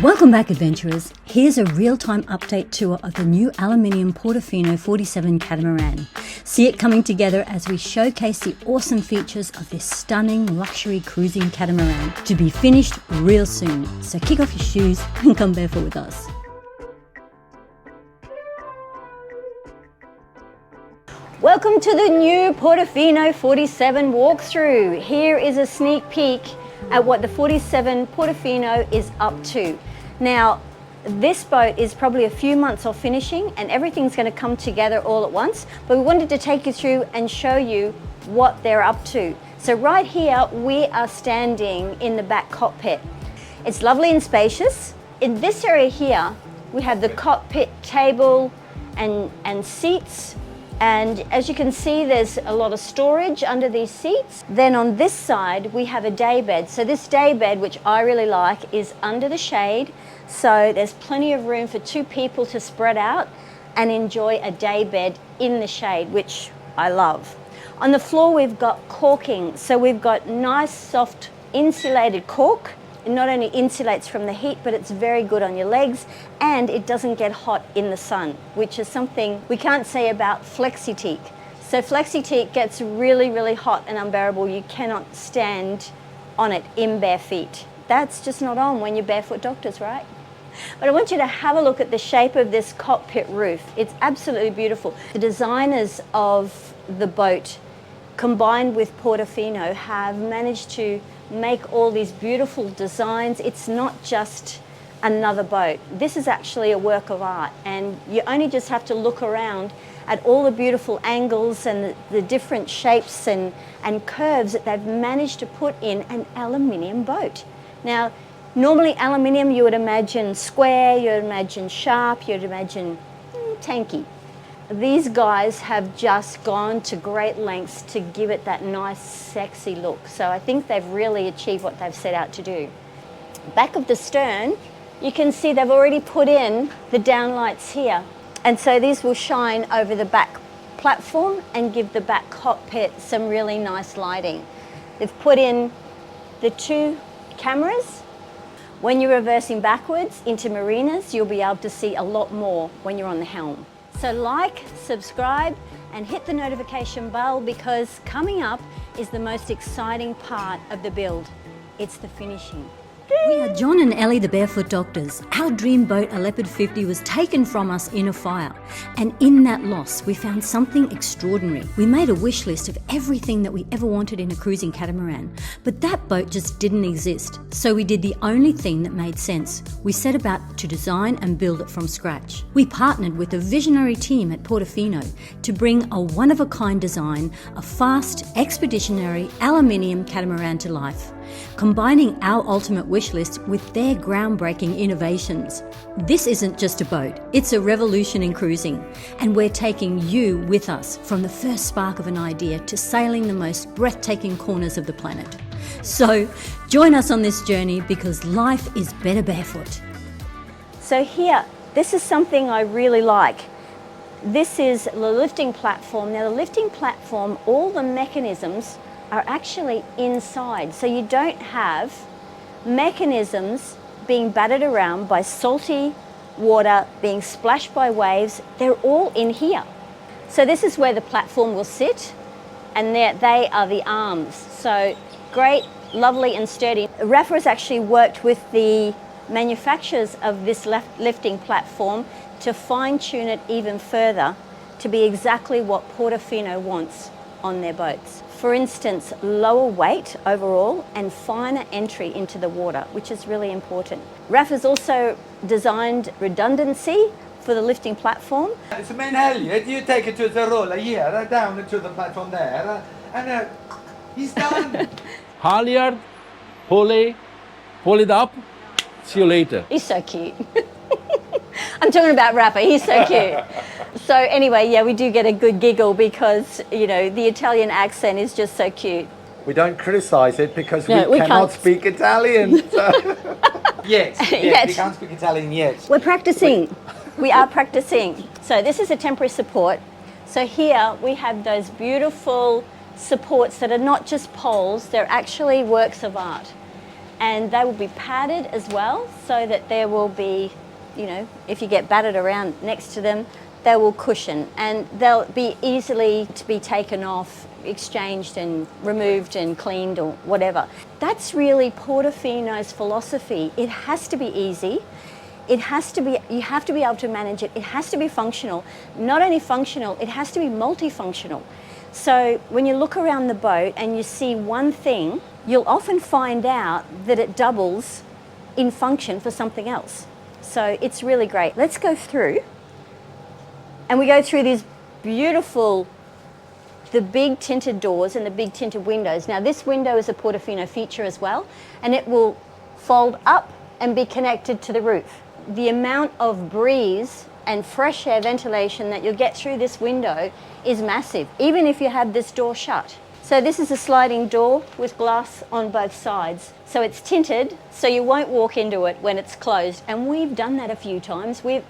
Welcome back, adventurers. Here's a real-time update tour of the new Aluminium Portofino 47 Catamaran. See it coming together as we showcase the awesome features of this stunning luxury cruising catamaran, to be finished real soon. So kick off your shoes and come barefoot with us. Welcome to the new Portofino 47 walkthrough. Here is a sneak peek at what the 47 Portofino is up to. Now, this boat is probably a few months off finishing and everything's going to come together all at once, but we wanted to take you through and show you what they're up to. So right here, we are standing in the back cockpit. It's lovely and spacious. In this area here, we have the cockpit table and seats. And as you can see, there's a lot of storage under these seats. Then on this side, we have a day bed. So this day bed, which I really like, is under the shade. So there's plenty of room for two people to spread out and enjoy a day bed in the shade, which I love. On the floor, we've got caulking. So we've got nice, soft, insulated caulk. It not only insulates from the heat, but it's very good on your legs, and it doesn't get hot in the sun, which is something we can't say about Flexi-Teak. So Flexi-Teak gets really, really hot and unbearable. You cannot stand on it in bare feet. That's just not on when you're barefoot doctors, right? But I want you to have a look at the shape of this cockpit roof. It's absolutely beautiful. The designers of the boat, combined with Portofino, have managed to make all these beautiful designs. It's not just another boat. This is actually a work of art, and you only just have to look around at all the beautiful angles and the different shapes and curves that they've managed to put in an aluminium boat. Now, normally aluminium you would imagine square, you would imagine sharp, you'd imagine tanky. These guys have just gone to great lengths to give it that nice, sexy look. So I think they've really achieved what they've set out to do. Back of the stern, you can see they've already put in the downlights here. And so these will shine over the back platform and give the back cockpit some really nice lighting. They've put in the two cameras. When you're reversing backwards into marinas, you'll be able to see a lot more when you're on the helm. So like, subscribe, and hit the notification bell, because coming up is the most exciting part of the build. It's the finishing. We are John and Ellie, the Barefoot Doctors. Our dream boat, a Leopard 50, was taken from us in a fire. And in that loss, we found something extraordinary. We made a wish list of everything that we ever wanted in a cruising catamaran. But that boat just didn't exist. So we did the only thing that made sense. We set about to design and build it from scratch. We partnered with a visionary team at Portofino to bring a one-of-a-kind design, a fast, expeditionary aluminium catamaran to life, combining our ultimate wish list with their groundbreaking innovations. This isn't just a boat, it's a revolution in cruising, and we're taking you with us from the first spark of an idea to sailing the most breathtaking corners of the planet. So join us on this journey, because life is better barefoot. So here, this is something I really like. This is the lifting platform. Now the lifting platform, all the mechanisms are actually inside. So you don't have mechanisms being battered around by salty water, being splashed by waves. They're all in here. So this is where the platform will sit, and they are the arms. So great, lovely and sturdy. Rafa has actually worked with the manufacturers of this lifting platform to fine-tune it even further to be exactly what Portofino wants on their boats. For instance, lower weight overall and finer entry into the water, which is really important. Rafa's also designed redundancy for the lifting platform. It's a main halyard. You take it to the roller here, down to the platform there, and he's done. Halyard, pull it up, see you later. He's so cute. I'm talking about Rafa, he's so cute. So anyway, yeah, we do get a good giggle because, you know, the Italian accent is just so cute. We don't criticise it because we cannot speak Italian. So. Yes, we can't speak Italian yet. We're practicing. We are practicing. So this is a temporary support. So here we have those beautiful supports that are not just poles, they're actually works of art. and they will be padded as well, so that there will be, you know, if you get battered around next to them, they will cushion, and they'll be easily to be taken off, exchanged and removed and cleaned or whatever. That's really Portofino's philosophy. It has to be easy. It has to be, you have to be able to manage it. It has to be functional. Not only functional, it has to be multifunctional. So when you look around the boat and you see one thing, you'll often find out that it doubles in function for something else. So it's really great. Let's go through. And we go through these beautiful, the big tinted doors and the big tinted windows. Now this window is a Portofino feature as well, and it will fold up and be connected to the roof. The amount of breeze and fresh air ventilation that you'll get through this window is massive, even if you have this door shut. So this is a sliding door with glass on both sides. So it's tinted, so you won't walk into it when it's closed. And we've done that a few times. We've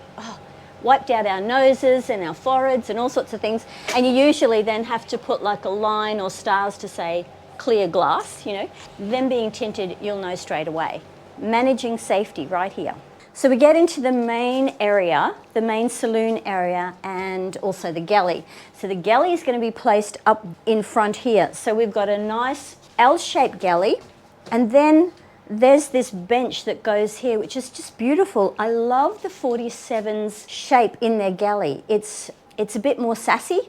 wiped out our noses and our foreheads and all sorts of things. And you usually then have to put like a line or stars to say clear glass, you know. Them being tinted, you'll know straight away. Managing safety right here. So we get into the main area, the main saloon area, and also the galley. So the galley is going to be placed up in front here. So we've got a nice L-shaped galley, and then there's this bench that goes here, which is just beautiful. I love the 47's shape in their galley. It's a bit more sassy,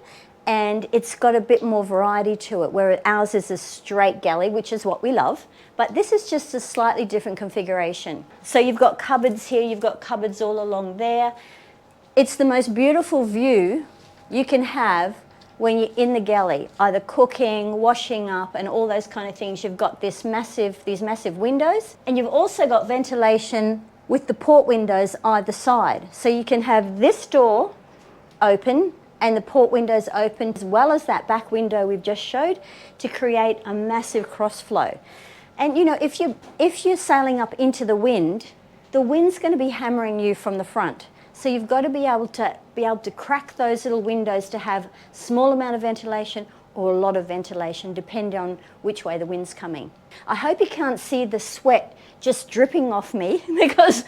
and it's got a bit more variety to it, where ours is a straight galley, which is what we love. But this is just a slightly different configuration. So you've got cupboards here, you've got cupboards all along there. It's the most beautiful view you can have when you're in the galley, either cooking, washing up, and all those kind of things. You've got these massive windows, and you've also got ventilation with the port windows either side. So you can have this door open and the port windows open, as well as that back window we've just showed, to create a massive cross flow. And you know, if you're sailing up into the wind's going to be hammering you from the front. So you've got to be able to crack those little windows to have small amount of ventilation or a lot of ventilation, depending on which way the wind's coming. I hope you can't see the sweat just dripping off me because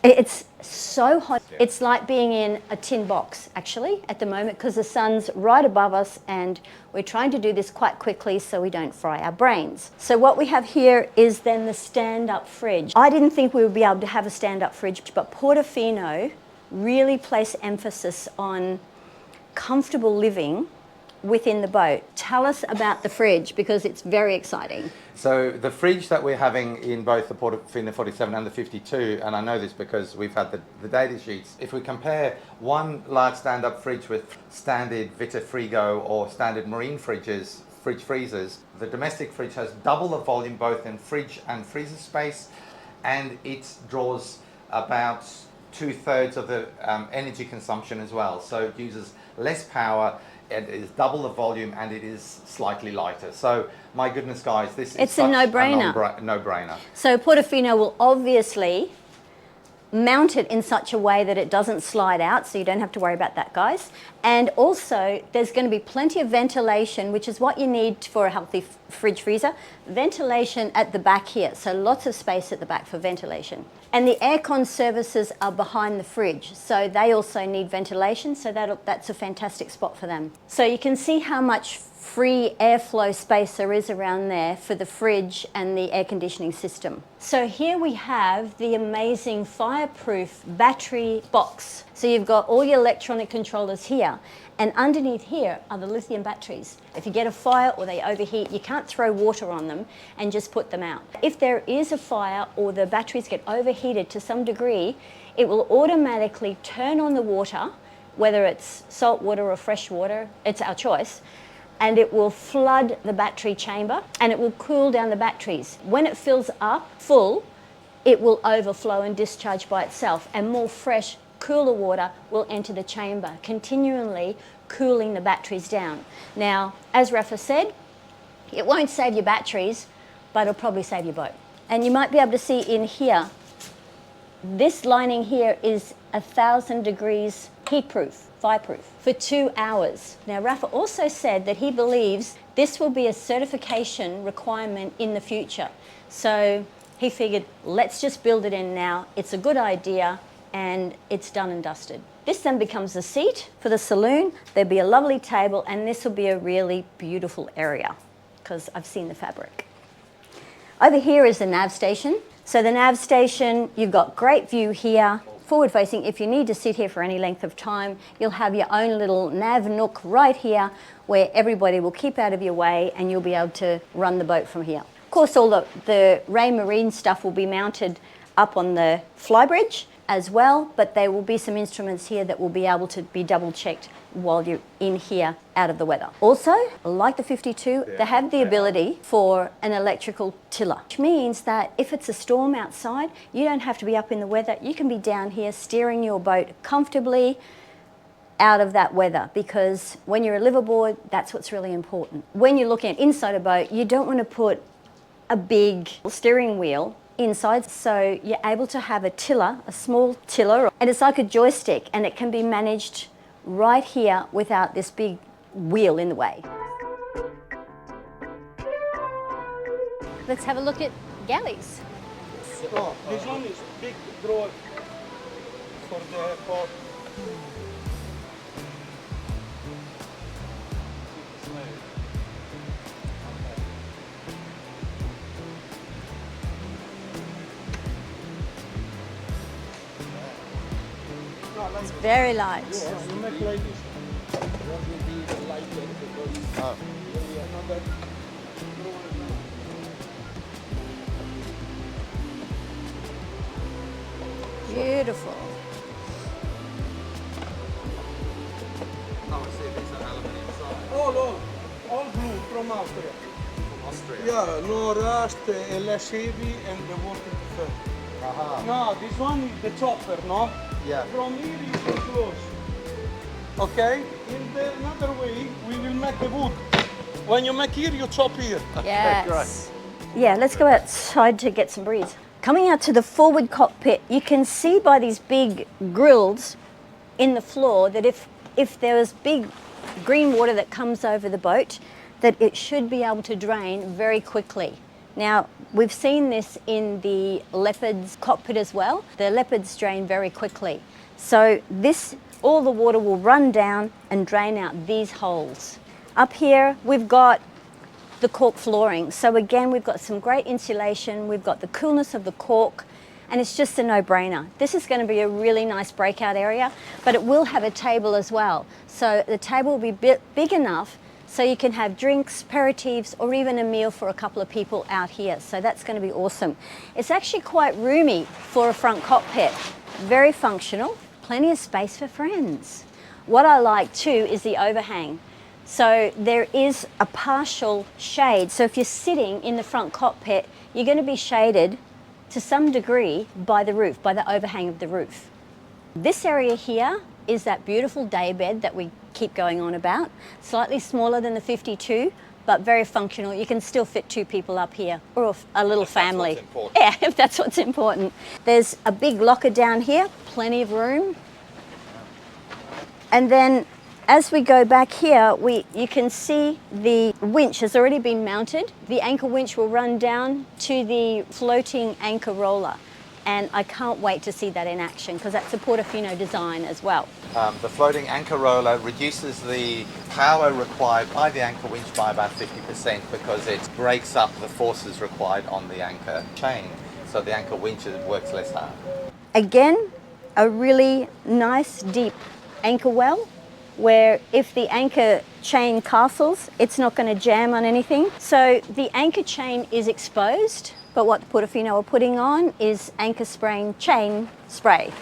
it's so hot. It's like being in a tin box, actually, at the moment, because the sun's right above us and we're trying to do this quite quickly so we don't fry our brains. So what we have here is then the stand-up fridge. I didn't think we would be able to have a stand-up fridge, but Portofino really place emphasis on comfortable living within the boat. Tell us about the fridge, because it's very exciting. So the fridge that we're having in both the Portofino 47 and the 52, and I know this because we've had the data sheets, if we compare one large stand-up fridge with standard Vitafrigo or standard marine fridges, fridge freezers, the domestic fridge has double the volume both in fridge and freezer space, and it draws about 2/3 of the energy consumption as well. So it uses less power, it is double the volume, and it is slightly lighter. So my goodness, guys, this is a no-brainer. No-brainer. So Portofino will obviously mount it in such a way that it doesn't slide out, so you don't have to worry about that, guys. And also there's going to be plenty of ventilation, which is what you need for a healthy fridge freezer. Ventilation at the back here, so lots of space at the back for ventilation. And the aircon services are behind the fridge, so they also need ventilation, so that's a fantastic spot for them. So you can see how much free airflow space there is around there for the fridge and the air conditioning system. So here we have the amazing fireproof battery box. So you've got all your electronic controllers here, and underneath here are the lithium batteries. If you get a fire or they overheat, you can't throw water on them and just put them out. If there is a fire or the batteries get overheated to some degree, it will automatically turn on the water, whether it's salt water or fresh water, it's our choice, and it will flood the battery chamber and it will cool down the batteries. When it fills up full, it will overflow and discharge by itself, and more fresh, cooler water will enter the chamber, continually cooling the batteries down. Now, as Rafa said, it won't save your batteries, but it'll probably save your boat. And you might be able to see in here, this lining here is 1,000 degrees heat-proof, fireproof, for 2 hours. Now, Rafa also said that he believes this will be a certification requirement in the future. So He figured, let's just build it in now. It's a good idea, and it's done and dusted. This then becomes the seat for the saloon. There'll be a lovely table, and this will be a really beautiful area because I've seen the fabric. Over here is the nav station. So the nav station, you've got great view here, forward facing. If you need to sit here for any length of time, you'll have your own little nav nook right here where everybody will keep out of your way and you'll be able to run the boat from here. Of course, all the Ray Marine stuff will be mounted up on the Flybridge as well, but there will be some instruments here that will be able to be double checked while you're in here out of the weather. Also, like the 52, they have the ability for an electrical tiller, which means that if it's a storm outside, you don't have to be up in the weather. You can be down here steering your boat comfortably out of that weather, because when you're a liveaboard, that's what's really important. When you're looking at inside a boat, you don't want to put a big steering wheel inside, so you're able to have a tiller, a small tiller, and it's like a joystick, and it can be managed right here without this big wheel in the way. Let's have a look at galleys. Oh, this one is big drawer for the pot. It's very light. Yes, you make like this. What will be the lighter because another Beautiful. Oh, I see, these are aluminium sides. all blue from Austria. From Austria. Yeah, no rust, less heavy, and the working prefer. Aha. No, this one is the chopper, no? Yeah. From here is the close. Okay? In the another way, we will make the wood. When you make here, you chop here. Yes. Yeah, let's go outside to get some breeze. Coming out to the forward cockpit, you can see by these big grills in the floor that if there was big green water that comes over the boat, that it should be able to drain very quickly. Now, we've seen this in the Leopard's cockpit as well. The Leopards drain very quickly. So all the water will run down and drain out these holes. Up here, we've got the cork flooring. So again, we've got some great insulation. We've got the coolness of the cork, and it's just a no-brainer. This is going to be a really nice breakout area, but it will have a table as well. So the table will be big enough so you can have drinks, aperitifs, or even a meal for a couple of people out here. So that's going to be awesome. It's actually quite roomy for a front cockpit. Very functional, plenty of space for friends. What I like too is the overhang. So there is a partial shade. So if you're sitting in the front cockpit, you're going to be shaded to some degree by the roof, by the overhang of the roof. This area here is that beautiful day bed that we keep going on about. Slightly smaller than the 52, but very functional. You can still fit 2 people up here, or a little family. Yeah, if that's what's important. There's a big locker down here, plenty of room. And then as we go back here, you can see the winch has already been mounted. The anchor winch will run down to the floating anchor roller. And I can't wait to see that in action, because that's a Portofino design as well. The floating anchor roller reduces the power required by the anchor winch by about 50% because it breaks up the forces required on the anchor chain, so the anchor winch works less hard. Again, a really nice deep anchor well, where if the anchor chain castles, it's not going to jam on anything. So the anchor chain is exposed, but what the Portofino are putting on is anchor chain spray,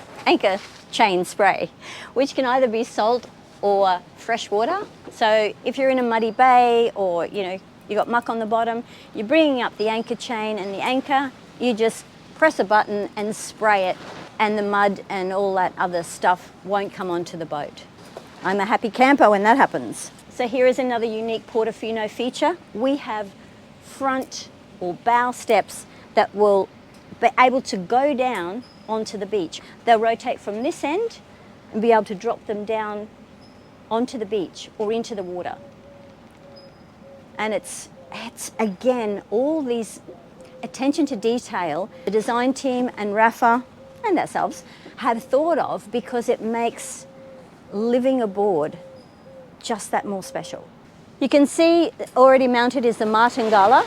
which can either be salt or fresh water. So if you're in a muddy bay, or you've got muck on the bottom, you're bringing up the anchor chain and the anchor, you just press a button and spray it, and the mud and all that other stuff won't come onto the boat. I'm a happy camper when that happens. So here is another unique Portofino feature. We have front or bow steps that will be able to go down onto the beach. They'll rotate from this end and be able to drop them down onto the beach or into the water. And it's again, all these attention to detail the design team and Rafa and ourselves have thought of, because it makes living aboard just that more special. You can see already mounted is the martingala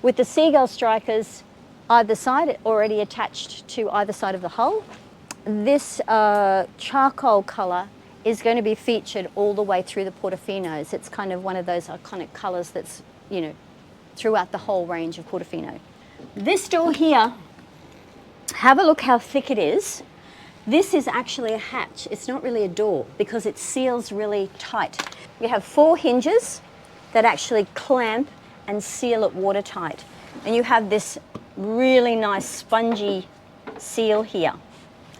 with the seagull strikers either side, already attached to either side of the hull. This charcoal colour is going to be featured all the way through the Portofinos. It's kind of one of those iconic colours that's, you know, throughout the whole range of Portofino. This door here, have a look how thick it is. This is actually a hatch. It's not really a door because it seals really tight. You have 4 hinges that actually clamp and seal it watertight. And you have this really nice spongy seal here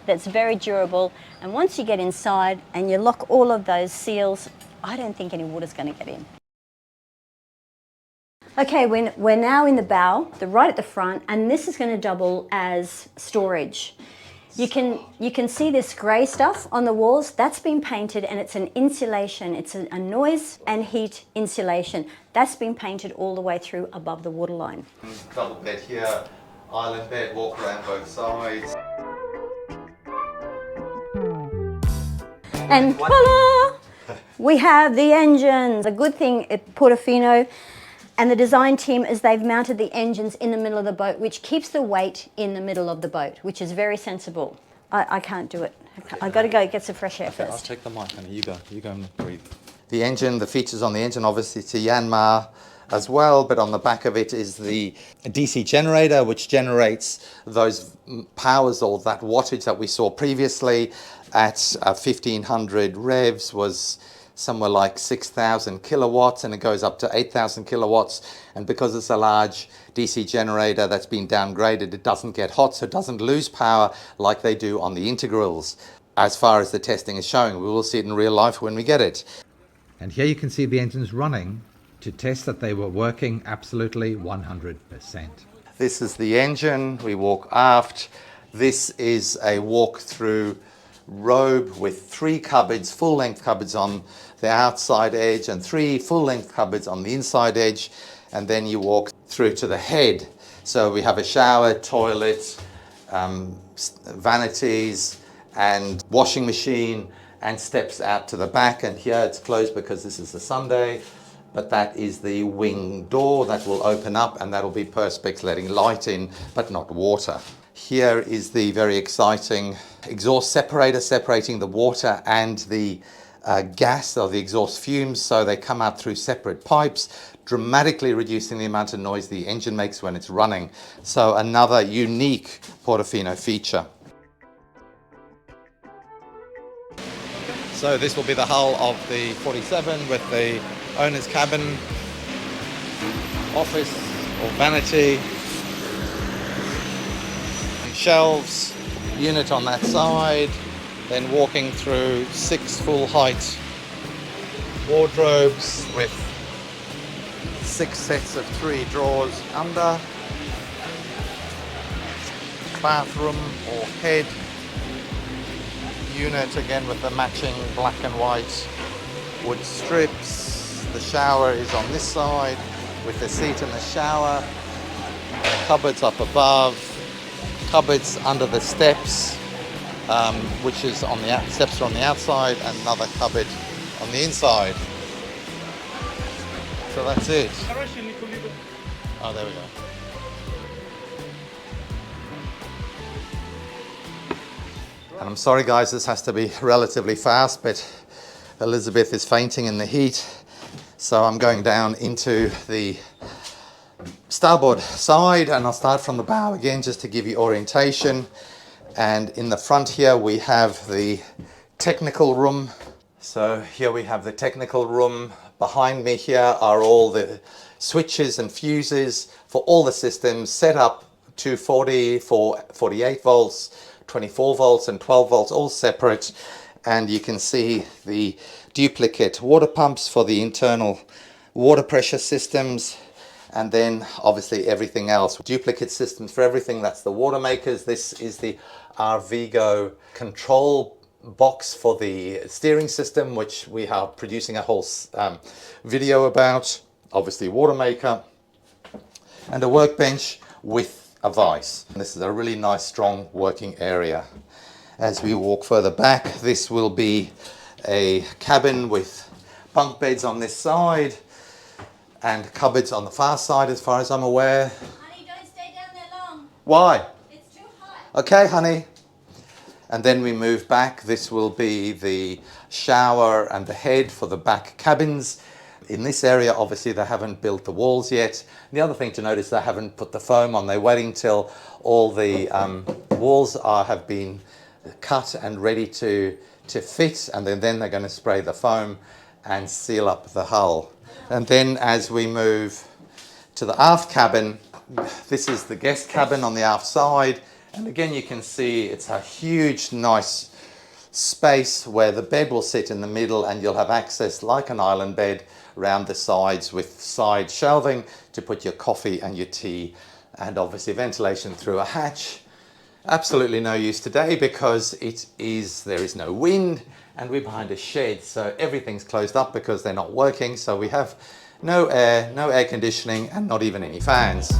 that's very durable. And once you get inside and you lock all of those seals, I don't think any water's going to get in. Okay, we're now in the bow, right at the front, and this is going to double as storage. You can see this grey stuff on the walls. That's been painted, and it's an insulation. It's a noise and heat insulation. That's been painted all the way through above the waterline. Double bed here, island bed, walk around both sides. And voila! We have the engines. The good thing at Portofino and the design team is they've mounted the engines in the middle of the boat, which keeps the weight in the middle of the boat, which is very sensible. I can't do it. I've got to go get some fresh air first. I'll take the mic, honey. You go and breathe. The engine, the features on the engine, obviously to Yanmar as well, but on the back of it is the DC generator, which generates those powers, or that wattage that we saw previously at 1500 revs was somewhere like 6,000 kilowatts, and it goes up to 8,000 kilowatts. And because it's a large DC generator that's been downgraded, it doesn't get hot, so it doesn't lose power like they do on the integrals. As far as the testing is showing, we will see it in real life when we get it. And here you can see the engines running to test that they were working absolutely 100%. This is the engine. We walk aft. This is a walk-through robe with 3 cupboards, full-length cupboards on the outside edge and 3 full-length cupboards on the inside edge, and then you walk through to the head. So we have a shower, toilet, vanities and washing machine, and steps out to the back. And here it's closed because this is a Sunday, but that is the wing door that will open up, and that'll be perspex, letting light in but not water. Here is the very exciting exhaust separator, separating the water and the gas or the exhaust fumes, so they come out through separate pipes, dramatically reducing the amount of noise the engine makes when it's running. So another unique Portofino feature. So this will be the hull of the 47 with the owner's cabin, office or vanity, shelves, unit on that side, then walking through 6 full height wardrobes with 6 sets of 3 drawers under, bathroom or head unit, again with the matching black and white wood strips. The shower is on this side with the seat in the shower, cupboards up above, cupboards under the steps, which is on the steps are on the outside, and another cupboard on the inside. So that's it. Oh, there we go. And I'm sorry guys, this has to be relatively fast, but Elizabeth is fainting in the heat. So I'm going down into the starboard side, and I'll start from the bow again just to give you orientation. And in the front here we have the technical room. So here we have the technical room. Behind me here are all the switches and fuses for all the systems, set up 240 for 48 volts, 24 volts and 12 volts, all separate. And you can see the duplicate water pumps for the internal water pressure systems, and then obviously everything else. Duplicate systems for everything. That's the water makers. This is the Arvigo control box for the steering system, which we are producing a whole video about. Obviously water maker, and a workbench with a vise. And this is a really nice, strong working area. As we walk further back, this will be a cabin with bunk beds on this side and cupboards on the far side, as far as I'm aware. Honey, don't stay down there long. Why? It's too hot. Okay, honey. And then we move back. This will be the shower and the head for the back cabins. In this area, obviously, they haven't built the walls yet. The other thing to note is they haven't put the foam on. They're waiting till all the walls have been cut and ready to fit, and then they're going to spray the foam and seal up the hull. And then as we move to the aft cabin, this is the guest cabin on the aft side. And again, you can see it's a huge, nice space where the bed will sit in the middle, and you'll have access like an island bed around the sides with side shelving to put your coffee and your tea, and obviously ventilation through a hatch. Absolutely no use today because there is no wind, and we're behind a shed, so everything's closed up because they're not working. So we have no air conditioning, and not even any fans.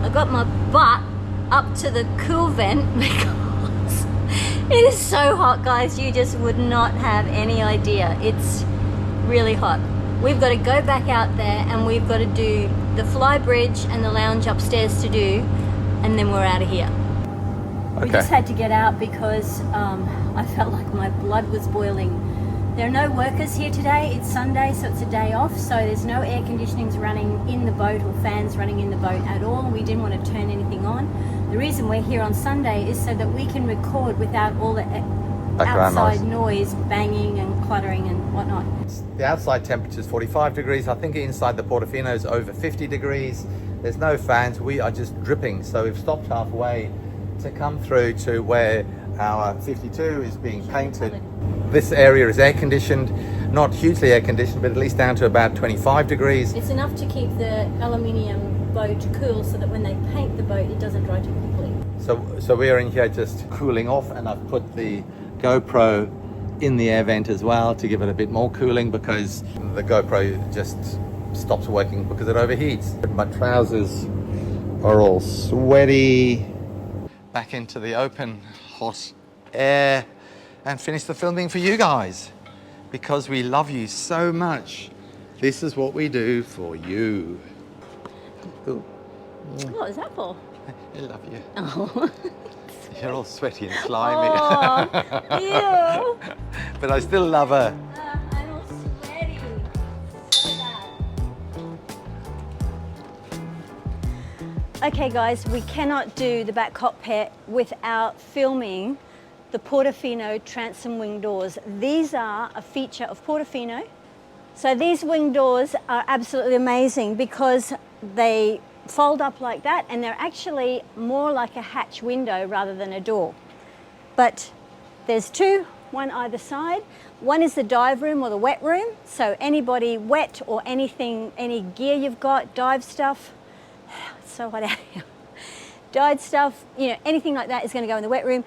I got my butt up to the cool vent because it is so hot, guys. You just would not have any idea. It's really hot. We've got to go back out there, and we've got to do the Flybridge and the lounge upstairs to do, and then we're out of here. Okay. We just had to get out because I felt like my blood was boiling. There are no workers here today. It's Sunday, so it's a day off, so there's no air conditionings running in the boat or fans running in the boat at all. We didn't want to turn anything on. The reason we're here on Sunday is so that we can record without all the outside noise, banging and cluttering and whatnot. The outside temperature is 45 degrees. I think inside the Portofino is over 50 degrees. There's no fans. We are just dripping. So we've stopped halfway to come through to where our 52 is being painted. This area is air conditioned, not hugely air conditioned, but at least down to about 25 degrees. It's enough to keep the aluminium boat cool so that when they paint the boat, it doesn't dry too quickly. So we are in here just cooling off, and I've put the GoPro in the air vent as well to give it a bit more cooling, because the GoPro just stops working because it overheats. My trousers are all sweaty. Back into the open, hot air, and finish the filming for you guys because we love you so much. This is what we do for you. Ooh. What is that for? I love you. Oh. You're all sweaty and slimy. Oh, ew. But I still love her. I'm all sweaty. So bad. Okay guys, we cannot do the back cockpit without filming the Portofino transom wing doors. These are a feature of Portofino. So these wing doors are absolutely amazing because they fold up like that, and they're actually more like a hatch window rather than a door. But there's two, one either side. One is the dive room or the wet room. So anybody wet or anything, any gear you've got, dive stuff, it's so hot out here. Dive stuff, you know, anything like that is going to go in the wet room.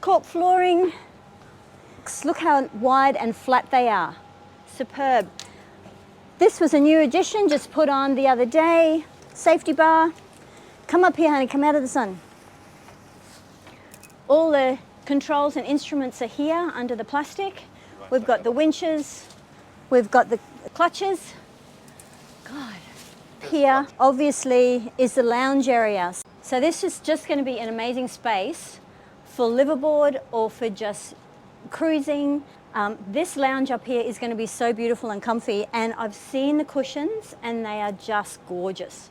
Cork flooring. Look how wide and flat they are. Superb. This was a new addition, just put on the other day. Safety bar. Come up here, honey, come out of the sun. All the controls and instruments are here under the plastic. We've got the winches. We've got the clutches. God. Here, obviously, is the lounge area. So this is just going to be an amazing space for liveaboard or for just cruising. This lounge up here is going to be so beautiful and comfy, and I've seen the cushions and they are just gorgeous.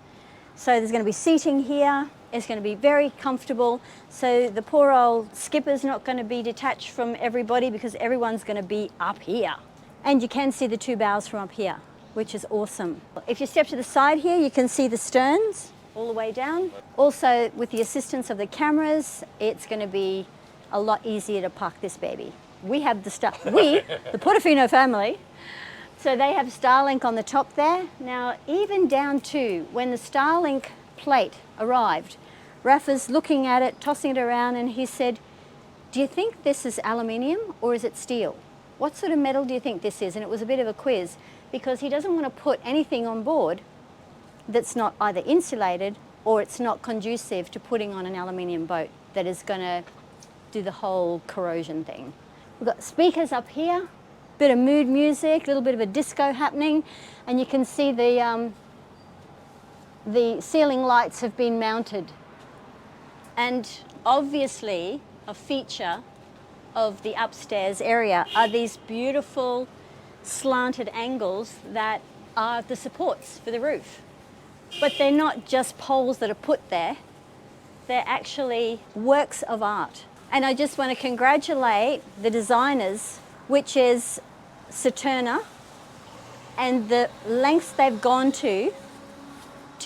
So there's going to be seating here. It's going to be very comfortable. So the poor old skipper's not going to be detached from everybody because everyone's going to be up here. And you can see the two bows from up here, which is awesome. If you step to the side here, you can see the sterns all the way down. Also, with the assistance of the cameras, it's going to be a lot easier to park this baby. We have the the Portofino family, so they have Starlink on the top there. Now, even down to when the Starlink plate arrived, Rafa's looking at it, tossing it around, and he said, "Do you think this is aluminium or is it steel?" what sort of metal do you think this is? And it was a bit of a quiz, because he doesn't want to put anything on board that's not either insulated or it's not conducive to putting on an aluminium boat that is going to do the whole corrosion thing. We've got speakers up here, bit of mood music, a little bit of a disco happening, and you can see the ceiling lights have been mounted. And obviously a feature of the upstairs area are these beautiful slanted angles that are the supports for the roof. But they're not just poles that are put there, they're actually works of art. And I just want to congratulate the designers, which is Saturna, and the lengths they've gone to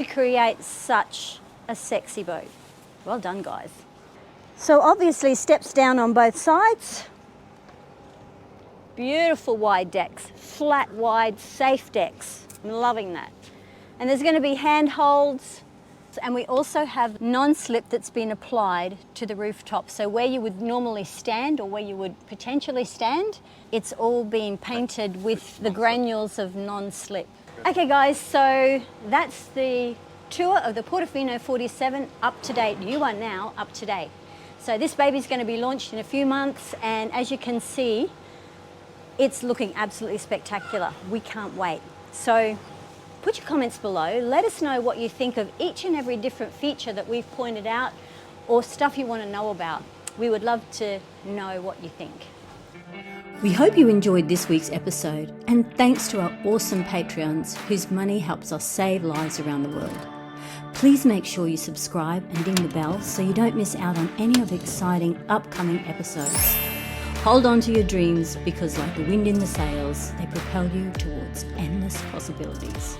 create such a sexy boat. Well done, guys. So obviously steps down on both sides. Beautiful wide decks, flat, wide, safe decks. I'm loving that. And there's going to be handholds, and we also have non-slip that's been applied to the rooftop. So where you would normally stand or where you would potentially stand, it's all been painted with the granules of non-slip. Okay guys, so that's the tour of the Portofino 47 up to date. You are now up to date. So this baby's going to be launched in a few months, and as you can see, it's looking absolutely spectacular. We can't wait. So put your comments below. Let us know what you think of each and every different feature that we've pointed out, or stuff you want to know about. We would love to know what you think. We hope you enjoyed this week's episode, and thanks to our awesome Patreons whose money helps us save lives around the world. Please make sure you subscribe and ding the bell so you don't miss out on any of the exciting upcoming episodes. Hold on to your dreams, because like the wind in the sails, they propel you towards endless possibilities.